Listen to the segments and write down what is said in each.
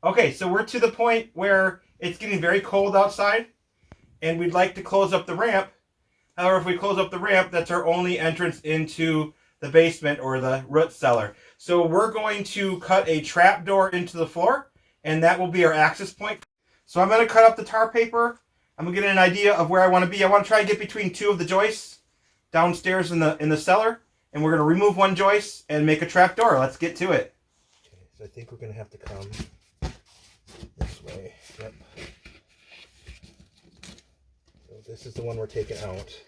Okay, so we're to the point where it's getting very cold outside, and we'd like to close up the ramp. However, if we close up the ramp, that's our only entrance into the basement or the root cellar. So we're going to cut a trap door into the floor, and that will be our access point. So I'm going to cut up the tar paper. I'm going to get an idea of where I want to be. I want to try and get between two of the joists downstairs in the cellar, and we're going to remove one joist and make a trap door. Let's get to it. Okay, so I think we're going to have to come this way. Yep. So this is the one we're taking out.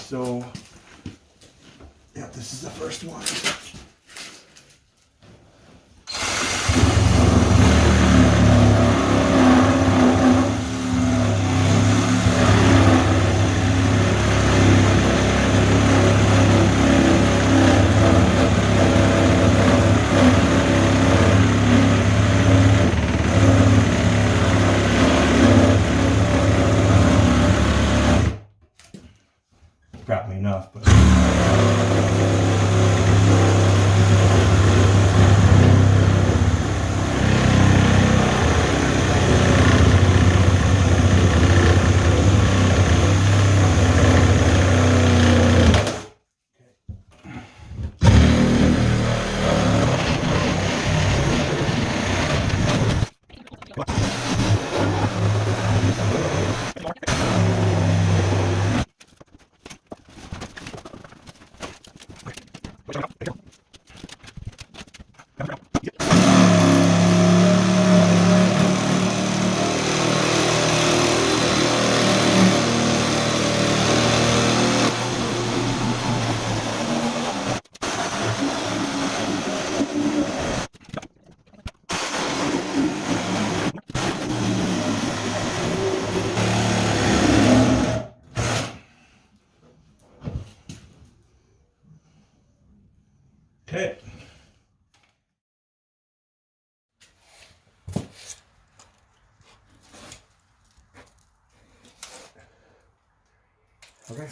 So, yeah, this is the first one. Probably enough, but... Okay. Okay.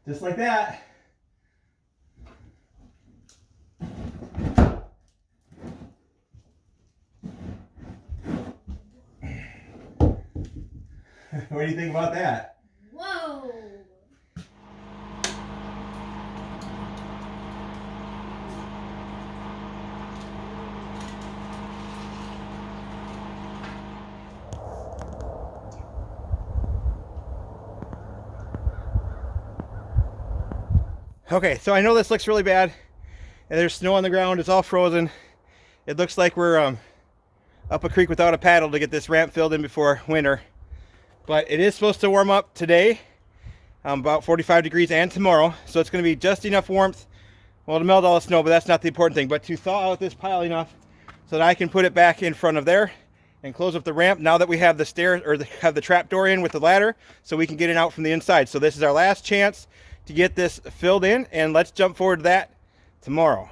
Just like that. What do you think about that? Whoa! Okay, so I know this looks really bad, and there's snow on the ground. It's all frozen. It looks like we're up a creek without a paddle to get this ramp filled in before winter. But it is supposed to warm up today, about 45 degrees, and tomorrow. So it's going to be just enough warmth, well, to melt all the snow, but that's not the important thing. But to thaw out this pile enough so that I can put it back in front of there and close up the ramp now that we have the stairs, or have the trap door in with the ladder, so we can get it out from the inside. So this is our last chance to get this filled in, and let's jump forward to that tomorrow.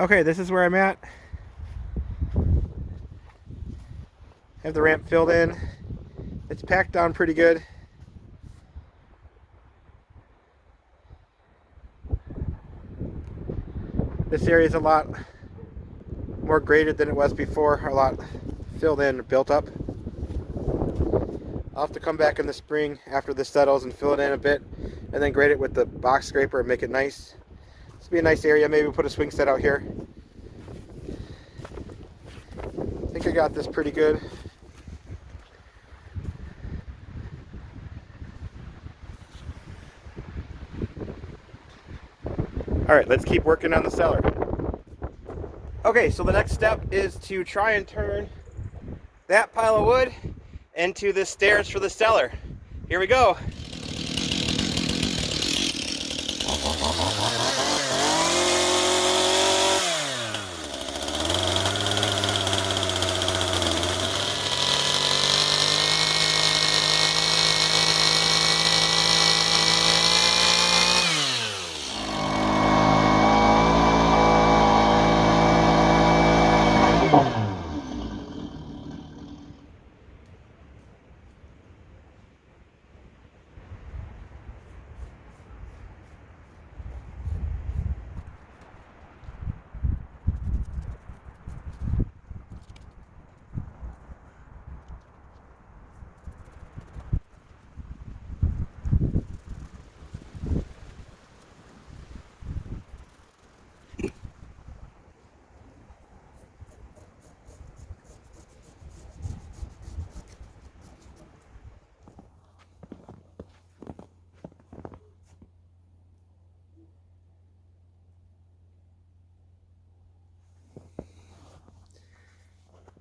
Okay, this is where I'm at. Have the ramp filled in. It's packed down pretty good. This area is a lot more graded than it was before, a lot filled in, built up. I'll have to come back in the spring after this settles and fill it in a bit, and then grade it with the box scraper and make it nice. This will be a nice area. Maybe we'll put a swing set out here. I think I got this pretty good. All right, let's keep working on the cellar. Okay, so the next step is to try and turn that pile of wood into the stairs for the cellar. Here we go.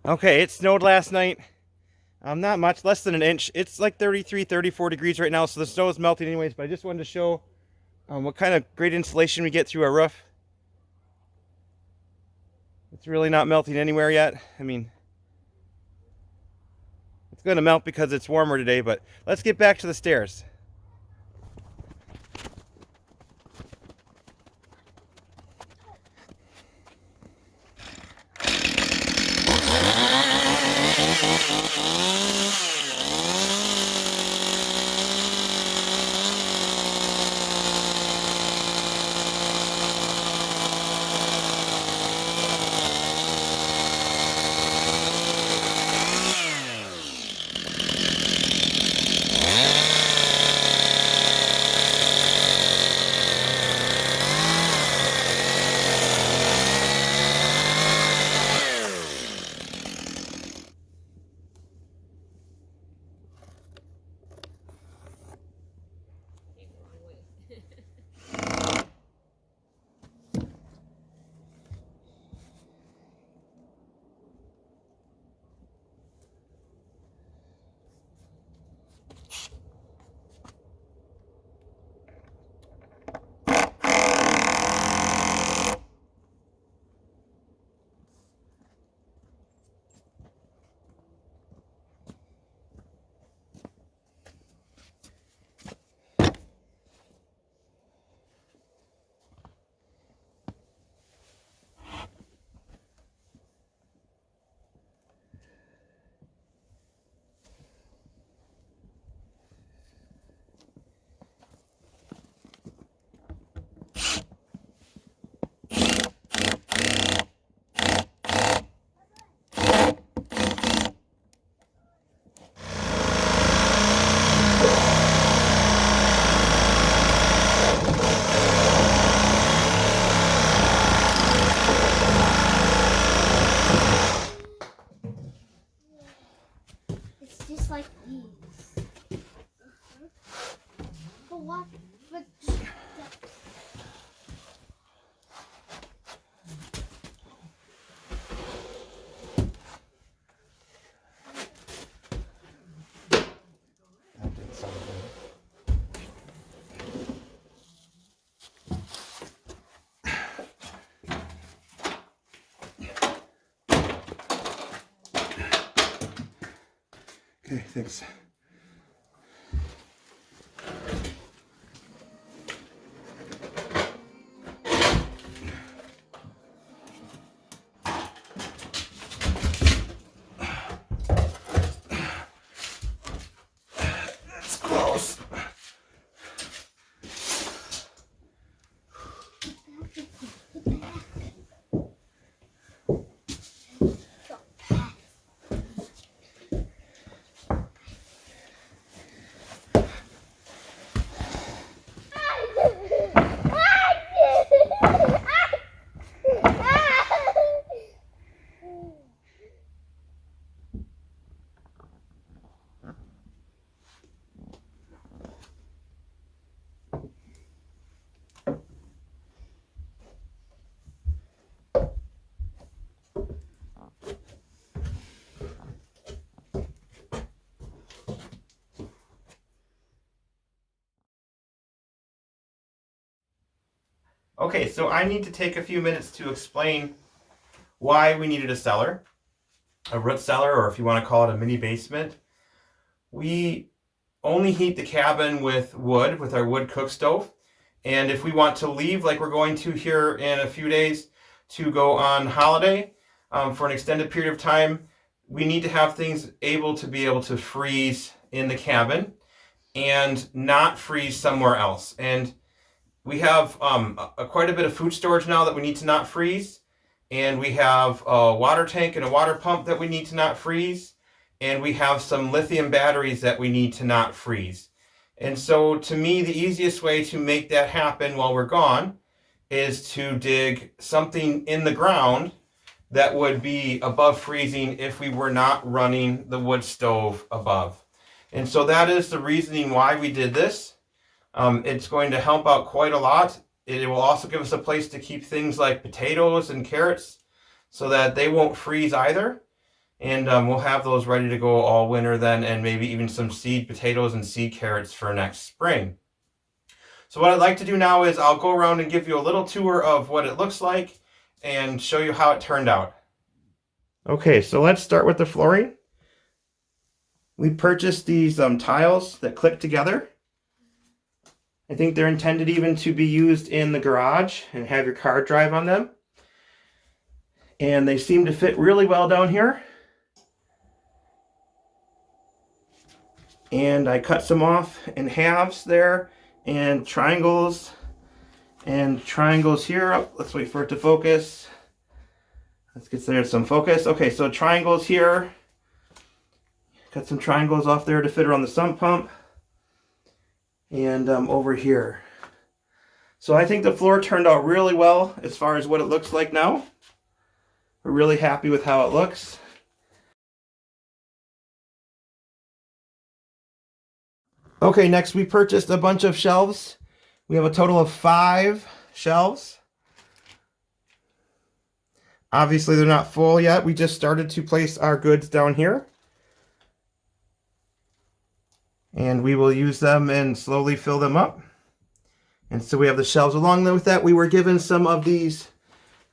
Okay, it snowed last night. Not much, less than an inch. It's like 33, 34 degrees right now, so the snow is melting anyways, but I just wanted to show what kind of great insulation we get through our roof. It's really not melting anywhere yet. I mean, it's going to melt because it's warmer today, but let's get back to the stairs. Just like these. But what? But Okay, thanks. That's close. Okay, so I need to take a few minutes to explain why we needed a cellar, a root cellar, or if you want to call it a mini basement. We only heat the cabin with wood, with our wood cook stove. And if we want to leave, like we're going to here in a few days, to go on holiday for an extended period of time, we need to have things able to freeze in the cabin and not freeze somewhere else. And we have quite a bit of food storage now that we need to not freeze. And we have a water tank and a water pump that we need to not freeze. And we have some lithium batteries that we need to not freeze. And so to me, the easiest way to make that happen while we're gone is to dig something in the ground that would be above freezing if we were not running the wood stove above. And so that is the reasoning why we did this. It's going to help out quite a lot. It will also give us a place to keep things like potatoes and carrots so that they won't freeze either. And we'll have those ready to go all winter then, and maybe even some seed potatoes and seed carrots for next spring. So what I'd like to do now is I'll go around and give you a little tour of what it looks like and show you how it turned out. Okay, so let's start with the flooring. We purchased these tiles that click together. I think they're intended even to be used in the garage and have your car drive on them. And they seem to fit really well down here. And I cut some off in halves there, and triangles here. Let's wait for it to focus. Let's get there some focus. Okay, so triangles here. Cut some triangles off there to fit around the sump pump. And over here. So I think the floor turned out really well as far as what it looks like now. We're really happy with how it looks. Okay, next we purchased a bunch of shelves. We have a total of 5 shelves. Obviously they're not full yet. We just started to place our goods down here. And we will use them and slowly fill them up. And so we have the shelves. Along with that, we were given some of these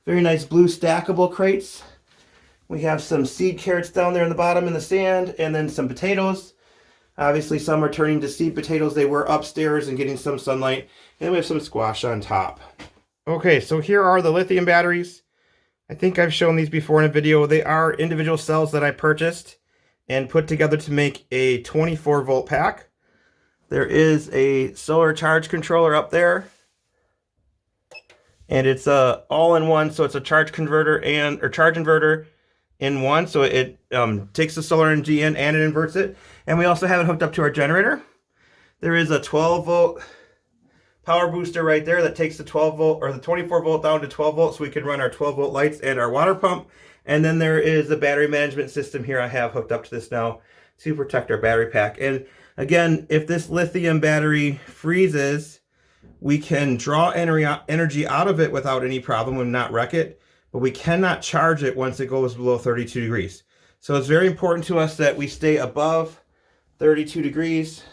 very nice blue stackable crates. We have some seed carrots down there in the bottom in the sand, and then some potatoes. Obviously some are turning to seed potatoes. They were upstairs and getting some sunlight. And we have some squash on top. Okay, so here are the lithium batteries. I think I've shown these before in a video. They are individual cells that I purchased and put together to make a 24-volt pack. There is a solar charge controller up there. And it's all-in-one, so it's a charge converter or charge inverter in one. So it takes the solar energy in and it inverts it. And we also have it hooked up to our generator. There is a 12-volt power booster right there that takes the 12-volt or the 24-volt down to 12 volts, so we can run our 12-volt lights and our water pump. And then there is the battery management system here I have hooked up to this now to protect our battery pack. And again, if this lithium battery freezes, we can draw energy out of it without any problem and not wreck it, but we cannot charge it once it goes below 32 degrees. So it's very important to us that we stay above 32 degrees.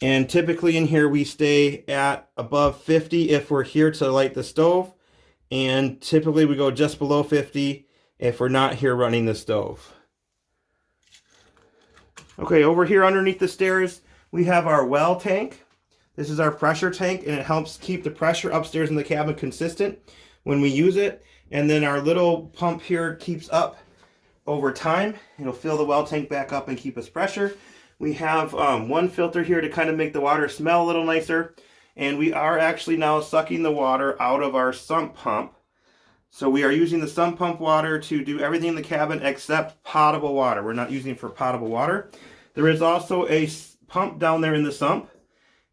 And typically in here we stay at above 50 if we're here to light the stove. And typically we go just below 50 if we're not here running the stove. Okay, over here underneath the stairs, we have our well tank. This is our pressure tank, and it helps keep the pressure upstairs in the cabin consistent when we use it. And then our little pump here keeps up over time. It'll fill the well tank back up and keep us pressure. We have one filter here to kind of make the water smell a little nicer. And we are actually now sucking the water out of our sump pump. So we are using the sump pump water to do everything in the cabin except potable water. We're not using it for potable water. There is also a pump down there in the sump.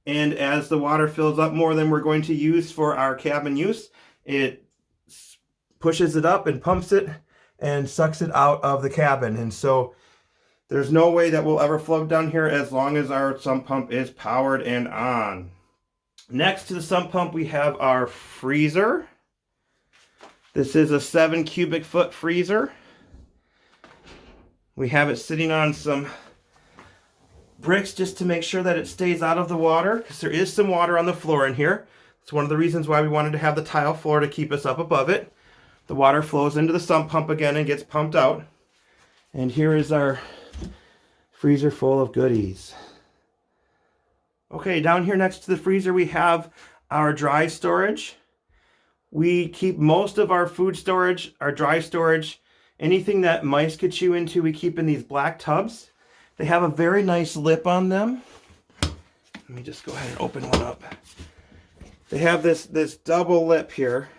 And as the water fills up more than we're going to use for our cabin use, it pushes it up and pumps it and sucks it out of the cabin. And so there's no way that we'll ever float down here as long as our sump pump is powered and on. Next to the sump pump, we have our freezer. This is a 7 cubic foot freezer. We have it sitting on some bricks just to make sure that it stays out of the water, because there is some water on the floor in here. It's one of the reasons why we wanted to have the tile floor to keep us up above it. The water flows into the sump pump again and gets pumped out. And here is our freezer full of goodies. Okay, down here next to the freezer we have our dry storage. We keep most of our food storage, our dry storage, anything that mice could chew into, we keep in these black tubs. They have a very nice lip on them. Let me just go ahead and open one up. They have this double lip here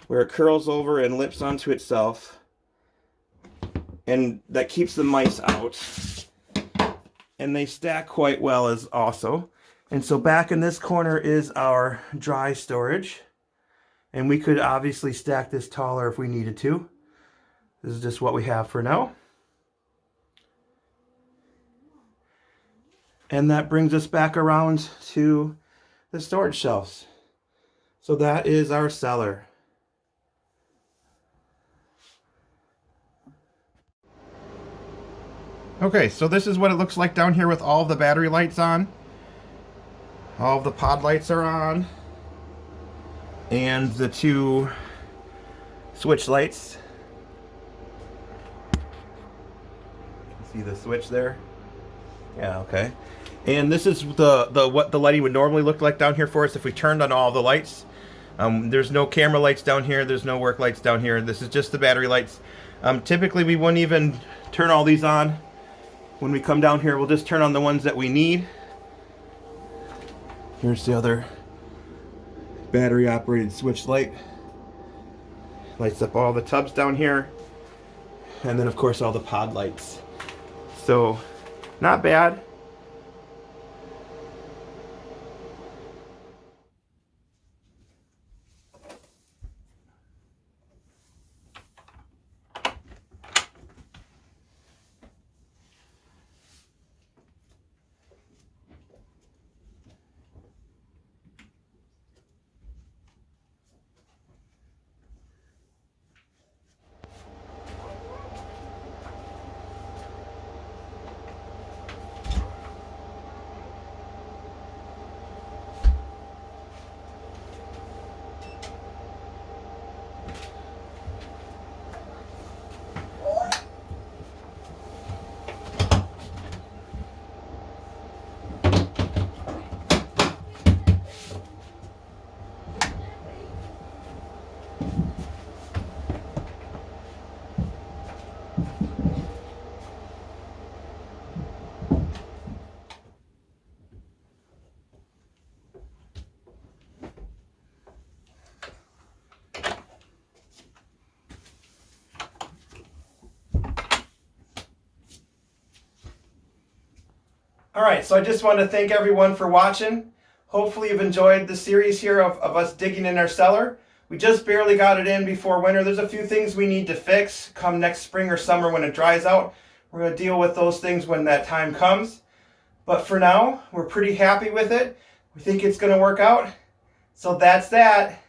where it curls over and lips onto itself. And that keeps the mice out. And they stack quite well as also. And so back in this corner is our dry storage. And we could obviously stack this taller if we needed to. This is just what we have for now. And that brings us back around to the storage shelves. So that is our cellar. Okay, so this is what it looks like down here with all of the battery lights on. All of the pod lights are on. And the 2 switch lights. See the switch there? Yeah, okay. And this is what the lighting would normally look like down here for us if we turned on all the lights. There's no camera lights down here. There's no work lights down here. This is just the battery lights. Typically we wouldn't even turn all these on. When we come down here, we'll just turn on the ones that we need. Here's the other battery operated switch light. Lights up all the tubs down here. And then of course all the pod lights. So, not bad. Alright, so I just want to thank everyone for watching. Hopefully you've enjoyed the series here of us digging in our cellar. We just barely got it in before winter. There's a few things we need to fix come next spring or summer when it dries out. We're going to deal with those things when that time comes. But for now, we're pretty happy with it. We think it's going to work out. So that's that.